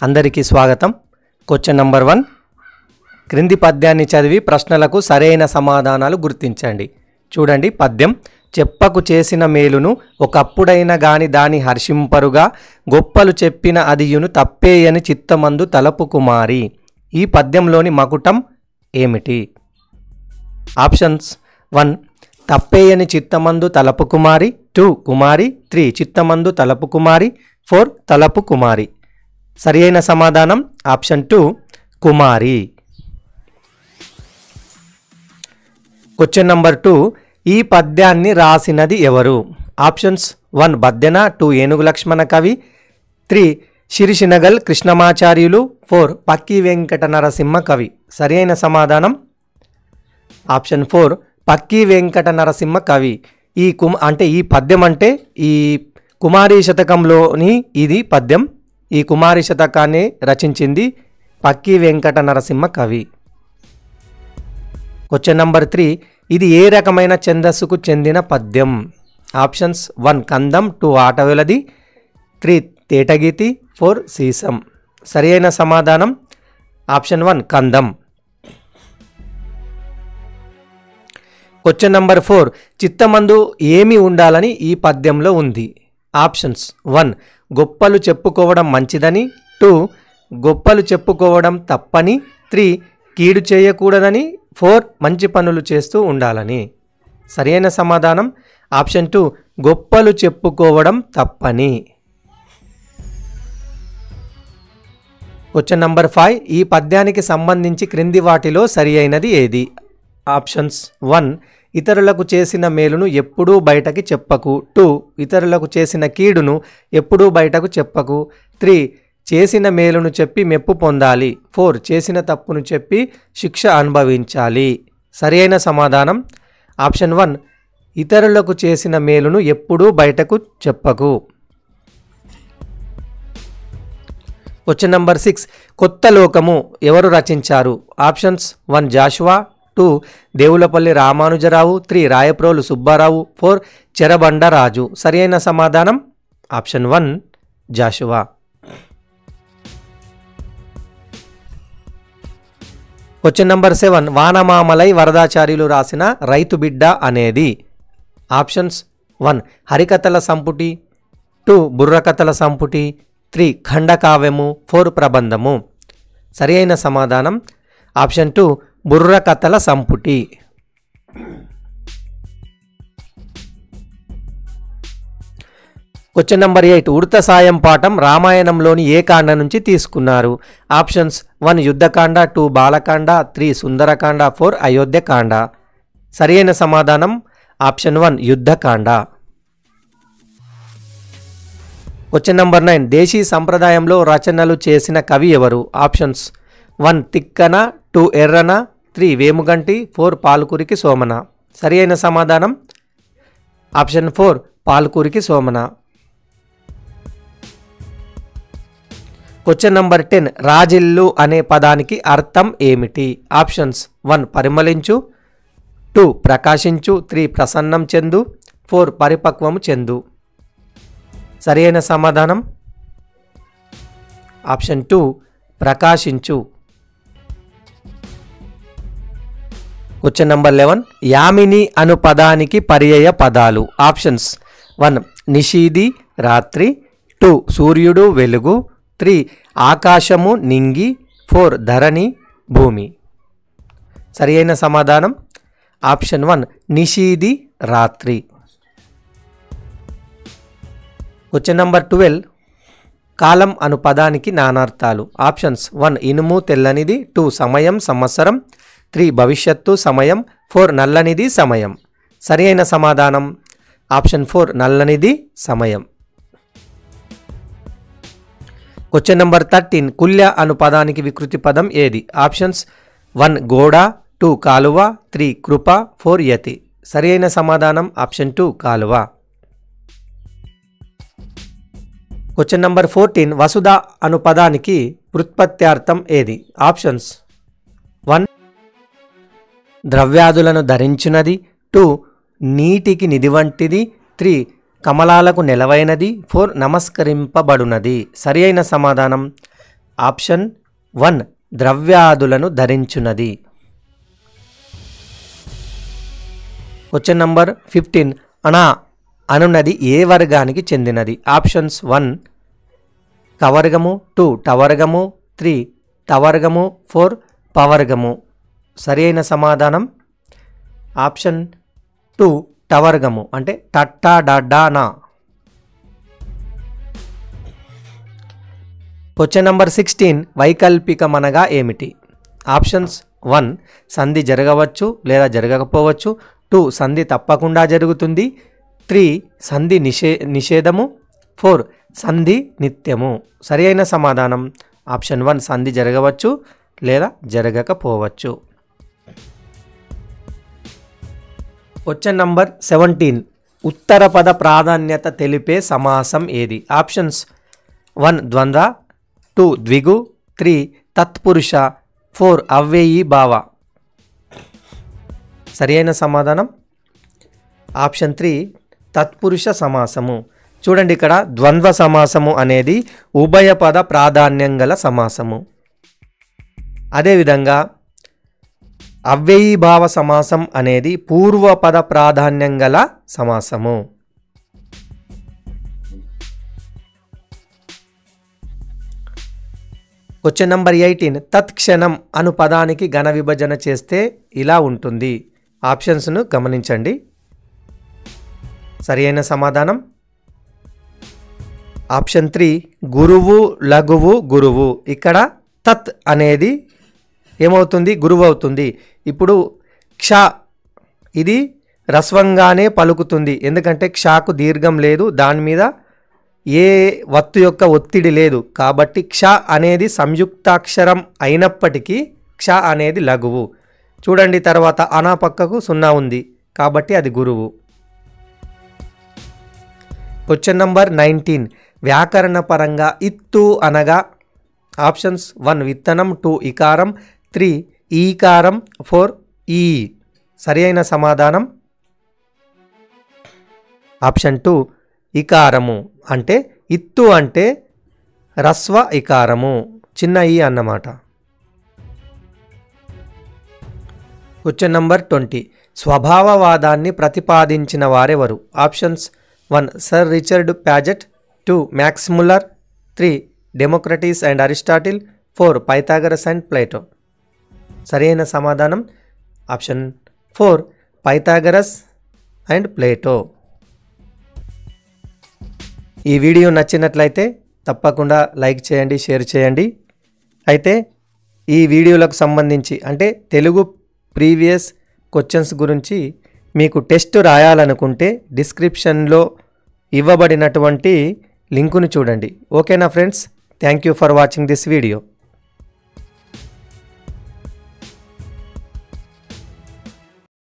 అందరికీ స్వాగతం. Question number 1. క్రింది పద్యాన్ని చదివి ప్రశ్నలకు సరైన సమాధానాలు గుర్తించండి. చూడండి పద్యం. చెప్పకు చేసిన మేలును ఒకప్పుడైన గాని దాని హర్షింపరుగా గొప్పలు చెప్పిన అదియును తప్పేయని చిత్తమందు తలపు కుమారి. ఈ పద్యంలోని మకుటం ఏమిటి? ఆప్షన్స్ 1 తప్పేయని చిత్తమందు తలపు కుమారి, 2 కుమారి, 3 చిత్తమందు తలపు కుమారి, 4 తలపు కుమారి. సరియైన సమాధానం ఆప్షన్ 2 కుమారి. Question number 2. ఈ పద్యాన్ని రాసినది ఎవరు? ఆప్షన్స్ 1 బద్దెన, 2 ఏనుగు లక్ష్మణ కవి, 3 శిరిసినగల్ కృష్ణమాచార్యులు, 4 పక్కి వెంకట నరసింహ కవి. సరియైన సమాధానం ఆప్షన్ 4 పక్కి వెంకట నరసింహ కవి. ఈ పద్యం అంటే ఈ కుమారి శతకంలోని ఇది పద్యం. ఈ కుమారి శతకాన్ని రచించింది పక్కి వెంకట నరసింహ కవి. Question number 3. ఇది ఏ రకమైన ఛందస్సుకు చెందిన పద్యం? ఆప్షన్స్ 1 కందం, 2 ఆటవెలది, 3 తేటగీతి, 4 సీసం. సరియైన సమాధానం ఆప్షన్ 1 కందం. Question number 4. చిత్తమందు ఏమి ఉండాలని ఈ పద్యంలో ఉంది? ఆప్షన్స్ 1 గొప్పలు చెప్పుకోవడం మంచిదని, 2 గొప్పలు చెప్పుకోవడం తప్పని, 3 కీడు చేయకూడదని, 4 మంచి పనులు చేస్తూ ఉండాలని. సరైన సమాధానం ఆప్షన్ 2 గొప్పలు చెప్పుకోవడం తప్పని. Question number 5. ఈ పద్యానికి సంబంధించి క్రింది వాటిలో సరి అయినది ఏది? ఆప్షన్స్ 1 ఇతరులకు చేసిన మేలును ఎప్పుడూ బయటకి చెప్పకు, 2 ఇతరులకు చేసిన కీడును ఎప్పుడూ బయటకు చెప్పకు, 3 చేసిన మేలును చెప్పి మెప్పు పొందాలి, 4 చేసిన తప్పును చెప్పి శిక్ష అనుభవించాలి. సరైన సమాధానం ఆప్షన్ 1 ఇతరులకు చేసిన మేలును ఎప్పుడూ బయటకు చెప్పకు. Question number 6. కొత్త లోకము ఎవరు రచించారు? ఆప్షన్స్ 1 జాషువా, 2 దేవులపల్లి రామానుజరావు, 3 రాయప్రోలు సుబ్బారావు, 4 చెరబండరాజు. సరైన సమాధానం option 1 Jashuva. Question number 7. Vanamamalai Varadacharyulu రాసిన రైతు బిడ్డ అనేది? ఆప్షన్స్ 1 హరికథల సంపుటి, 2 బుర్రకథల సంపుటి, 3 ఖండకావ్యము, 4 ప్రబంధము. సరైన సమాధానం ఆప్షన్ 2 బుర్రకథల సంపుటి. Question number 8. ఉడత సాయం పాఠం రామాయణంలోని ఏ కాండ నుంచి తీసుకున్నారు? ఆప్షన్స్ 1 యుద్ధకాండ, 2 బాలకాండ, 3 సుందరకాండ, 4 అయోధ్యకాండ. సరైన సమాధానం ఆప్షన్ 1 యుద్ధకాండ. Question number 9. దేశీ సంప్రదాయంలో రచనలు చేసిన కవి ఎవరు? ఆప్షన్స్ 1 తిక్కన, 2 ఎర్రన, 3 వేముగంటి, 4 పాల్కురికి సోమన. సరైన సమాధానం option 4 Palkuriki Somana. Question number 10. రాజిల్లు అనే పదానికి అర్థం ఏమిటి? ఆప్షన్స్ 1 పరిమళించు, 2 ప్రకాశించు, 3 ప్రసన్నం చెందు, 4 పరిపక్వము చెందు. సరైన సమాధానం ఆప్షన్ 2 ప్రకాశించు. Question number 11. యామిని అను పదానికి పర్యాయ పదాలు? ఆప్షన్స్ 1 నిషీది రాత్రి, 2 సూర్యుడు వెలుగు, 3 ఆకాశము నింగి, 4 ధరణి భూమి. సరియైన సమాధానం ఆప్షన్ 1 నిషీది రాత్రి. Question number 12. కాలం అను పదానికి నానార్థాలు? ఆప్షన్స్ 1 ఇనుము తెల్లనిది, 2 సమయం సంవత్సరం, 3 భవిష్యత్తు సమయం, 4 నల్లనిది సమయం. సరైన సమాధానం ఆప్షన్ 4 నల్లనిది సమయం. Question number 13. కుల్య అను పదానికి వికృతి పదం ఏది? ఆప్షన్స్ 1 గోడ, 2 కాలువ, 3 కృప, 4 యతి. సరైన సమాధానం ఆప్షన్ 2 కాలువ. Question number 14. వసుధ అను పదానికి వ్యుత్పత్త్యార్థం ఏది? ఆప్షన్స్ 1 ద్రవ్యాదులను ధరించినది, 2 నీటికి నిధి వంటిది, 3 కమలాలకు నెలవైనది, 4 నమస్కరింపబడునది. సరి అయిన సమాధానం ఆప్షన్ 1 ద్రవ్యాదులను ధరించున్నది. క్వశ్చన్ నంబర్ 15 అనా అనున్నది ఏ వర్గానికి చెందినది? ఆప్షన్స్ 1 కవర్గము, 2 టవర్గము, 3 తవర్గము, 4 పవర్గము. సరి అయిన సమాధానం ఆప్షన్ 2 టవర్గము అంటే టట్టా డడ్డానా. క్వశ్చన్ నంబర్ 16 వైకల్పికం అనగా ఏమిటి? ఆప్షన్స్ 1 సంధి జరగవచ్చు లేదా జరగకపోవచ్చు, 2 సంధి తప్పకుండా జరుగుతుంది, 3 సంధి నిషేధము, 4 సంధి నిత్యము. సరి అయిన సమాధానం ఆప్షన్ 1 సంధి జరగవచ్చు లేదా జరగకపోవచ్చు. క్వశ్చన్ నంబర్ 17 ఉత్తర పద ప్రాధాన్యత తెలిపే సమాసం ఏది? ఆప్షన్స్ 1 ద్వంద్వ, 2 ద్విగు, 3 తత్పురుష, 4 అవ్యయీ భావ. సరి అయిన సమాధానం ఆప్షన్ 3 తత్పురుష సమాసము. చూడండి, ఇక్కడ ద్వంద్వ సమాసము అనేది ఉభయ పద ప్రాధాన్యం గల సమాసము. అదేవిధంగా అవ్యయీభావ సమాసం అనేది పూర్వపద ప్రాధాన్యం గల సమాసము. క్వశ్చన్ నంబర్ 18 తత్క్షణం అను పదానికి ఘన విభజన చేస్తే ఇలా ఉంటుంది. ఆప్షన్స్ను గమనించండి. సరి అయిన సమాధానం ఆప్షన్ 3 గురువు, లఘువు, గురువు. ఇక్కడ తత్ అనేది ఏమవుతుంది? గురువు అవుతుంది. ఇప్పుడు క్ష ఇది రస్వంగానే పలుకుతుంది, ఎందుకంటే క్షకు దీర్ఘం లేదు, దాని మీద ఏ వత్తు యొక్క ఒత్తిడి లేదు, కాబట్టి క్ష అనేది సంయుక్తాక్షరం అయినప్పటికీ క్ష అనేది లఘువు. చూడండి, తర్వాత అనా పక్కకు 0 ఉంది కాబట్టి అది గురువు. క్వశ్చన్ నంబర్ 19 వ్యాకరణ పరంగా ఇత్తు అనగా ఆప్షన్స్ 1 విత్తనం, 2 ఇకారం, 3 ఈకారం, 4 ఈ. సరి అయిన సమాధానం ఆప్షన్ 2 ఇకారము. అంటే ఇత్తు అంటే రస్వ ఇకారము, చిన్న ఈ అన్నమాట. క్వశ్చన్ నంబర్ 20 స్వభావవాదాన్ని ప్రతిపాదించిన వారెవరు? Options 1 sir Richard Paget, 2 Max Muller, 3 Democritus and Aristotle, 4 Pythagoras and Plato. సరైన సమాధానం ఆప్షన్ 4 పైథాగరస్ అండ్ ప్లేటో. ఈ వీడియో నచ్చినట్లయితే తప్పకుండా లైక్ చేయండి, షేర్ చేయండి. అయితే ఈ వీడియోలకు సంబంధించి అంటే తెలుగు ప్రీవియస్ క్వశ్చన్స్ గురించి మీకు టెస్ట్ రాయాలనుకుంటే డిస్క్రిప్షన్లో ఇవ్వబడినటువంటి లింకును చూడండి. ఓకేనా friends? Thank you for watching this video.